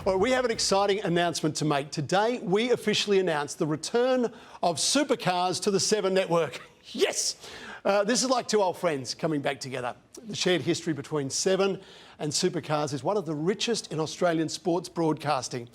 Well, we have an exciting announcement to make. Today, we officially announce the return of Supercars to the Seven Network. Yes! This is like two old friends coming back together. The shared history between Seven and Supercars is one of the richest in Australian sports broadcasting.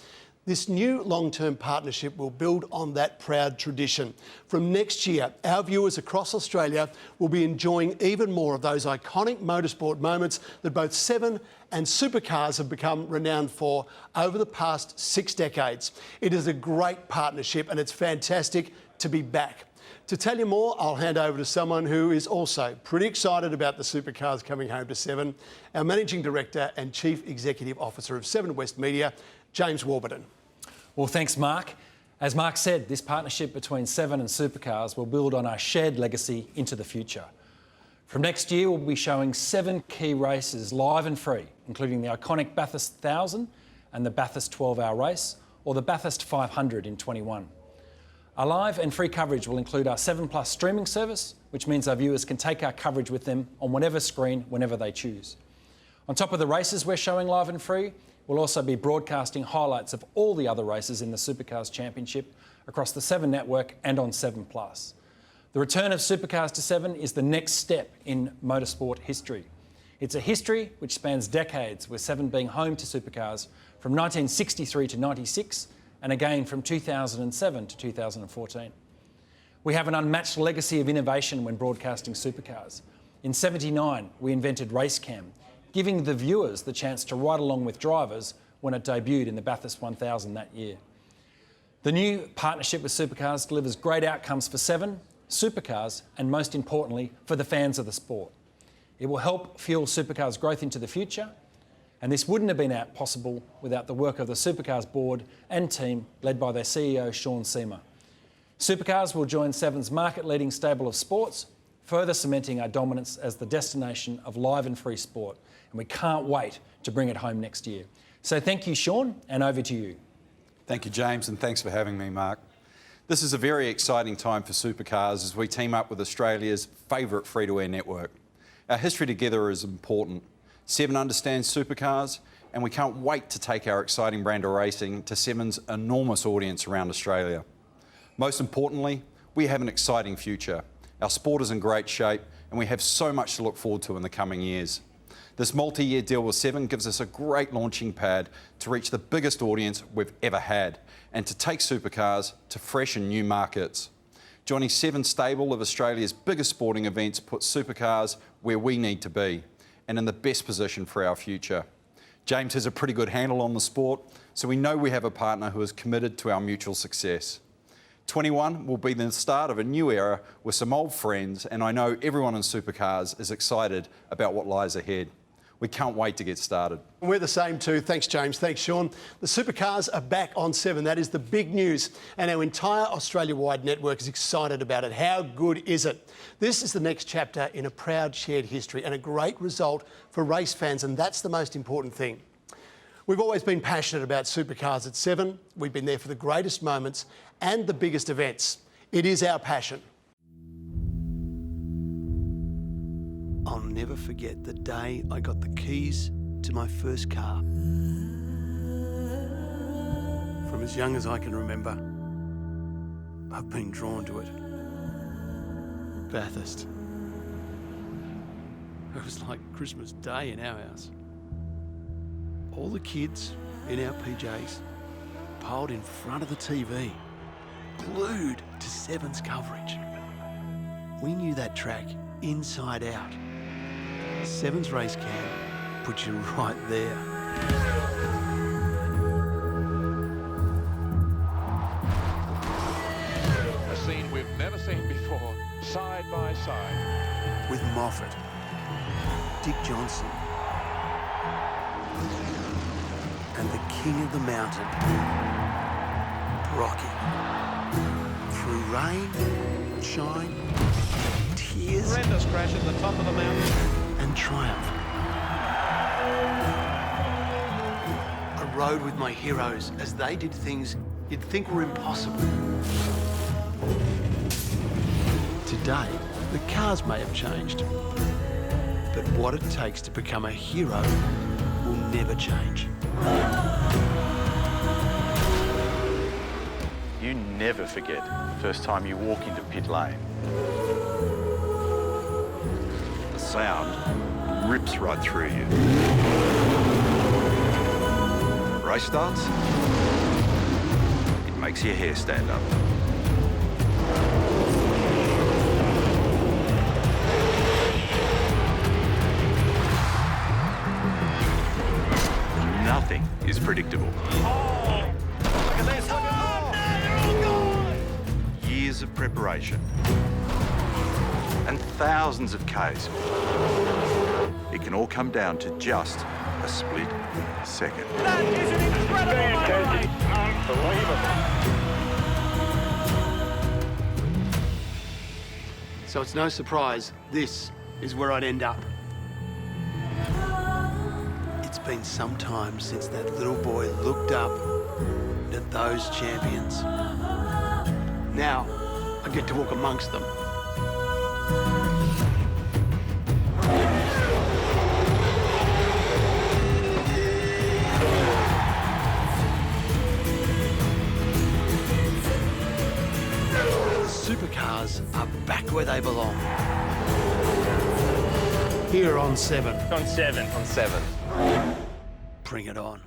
This new long-term partnership will build on that proud tradition. From next year, our viewers across Australia will be enjoying even more of those iconic motorsport moments that both Seven and Supercars have become renowned for over the past 6 decades. It is a great partnership and it's fantastic to be back. To tell you more, I'll hand over to someone who is also pretty excited about the Supercars coming home to Seven, our Managing Director and Chief Executive Officer of Seven West Media, James Warburton. Well, thanks, Mark. As Mark said, this partnership between Seven and Supercars will build on our shared legacy into the future. From next year, we'll be showing 7 key races live and free, including the iconic Bathurst 1000 and the Bathurst 12-hour race, or the Bathurst 500 in 21. Our live and free coverage will include our 7plus streaming service, which means our viewers can take our coverage with them on whatever screen, whenever they choose. On top of the races we're showing live and free, we'll also be broadcasting highlights of all the other races in the Supercars Championship across the Seven Network and on 7plus. The return of Supercars to Seven is the next step in motorsport history. It's a history which spans decades, with Seven being home to Supercars from 1963 to 96 and again from 2007 to 2014. We have an unmatched legacy of innovation when broadcasting Supercars. In '79, we invented RaceCam, giving the viewers the chance to ride along with drivers when it debuted in the Bathurst 1000 that year. The new partnership with Supercars delivers great outcomes for Seven, Supercars, and most importantly, for the fans of the sport. It will help fuel Supercars' growth into the future, and this wouldn't have been possible without the work of the Supercars board and team led by their CEO, Sean Seamer. Supercars will join Seven's market-leading stable of sports, further cementing our dominance as the destination of live and free sport. And we can't wait to bring it home next year. So thank you, Sean, and over to you. Thank you, James, and thanks for having me, Mark. This is a very exciting time for Supercars as we team up with Australia's favourite free-to-air network. Our history together is important. Seven understands Supercars, and we can't wait to take our exciting brand of racing to Seven's enormous audience around Australia. Most importantly, we have an exciting future. Our sport is in great shape, and we have so much to look forward to in the coming years. This multi-year deal with Seven gives us a great launching pad to reach the biggest audience we've ever had and to take Supercars to fresh and new markets. Joining Seven's stable of Australia's biggest sporting events puts Supercars where we need to be and in the best position for our future. James has a pretty good handle on the sport, so we know we have a partner who is committed to our mutual success. 21 will be the start of a new era with some old friends, and I know everyone in Supercars is excited about what lies ahead. We can't wait to get started. We're the same too. Thanks, James. Thanks, Sean. The Supercars are back on Seven. That is the big news. And our entire Australia-wide network is excited about it. How good is it? This is the next chapter in a proud shared history and a great result for race fans, and that's the most important thing. We've always been passionate about Supercars at Seven. We've been there for the greatest moments and the biggest events. It is our passion. I'll never forget the day I got the keys to my first car. From as young as I can remember, I've been drawn to it. Bathurst. It was like Christmas Day in our house. All the kids in our PJs piled in front of the TV, glued to Seven's coverage. We knew that track inside out. Seven's race cam puts you right there. A scene we've never seen before, side by side. With Moffat, Dick Johnson, and the king of the mountain, Rocky. Through rain, shine, tears, Horrendous crash at the top of the mountain. and triumph. I rode with my heroes as they did things you'd think were impossible. Today, the cars may have changed, but what it takes to become a hero will never change. never forget the first time you walk into pit lane. The sound rips right through you. Race starts, it makes your hair stand up. Nothing is predictable. Years of preparation and thousands of Ks. It can all come down to just a split second. That is an incredible race. Unbelievable. So it's no surprise this is where I'd end up. It's been some time since that little boy looked up at those champions. Now I get to walk amongst them. Supercars are back where they belong. Here on 7. On 7. Bring it on.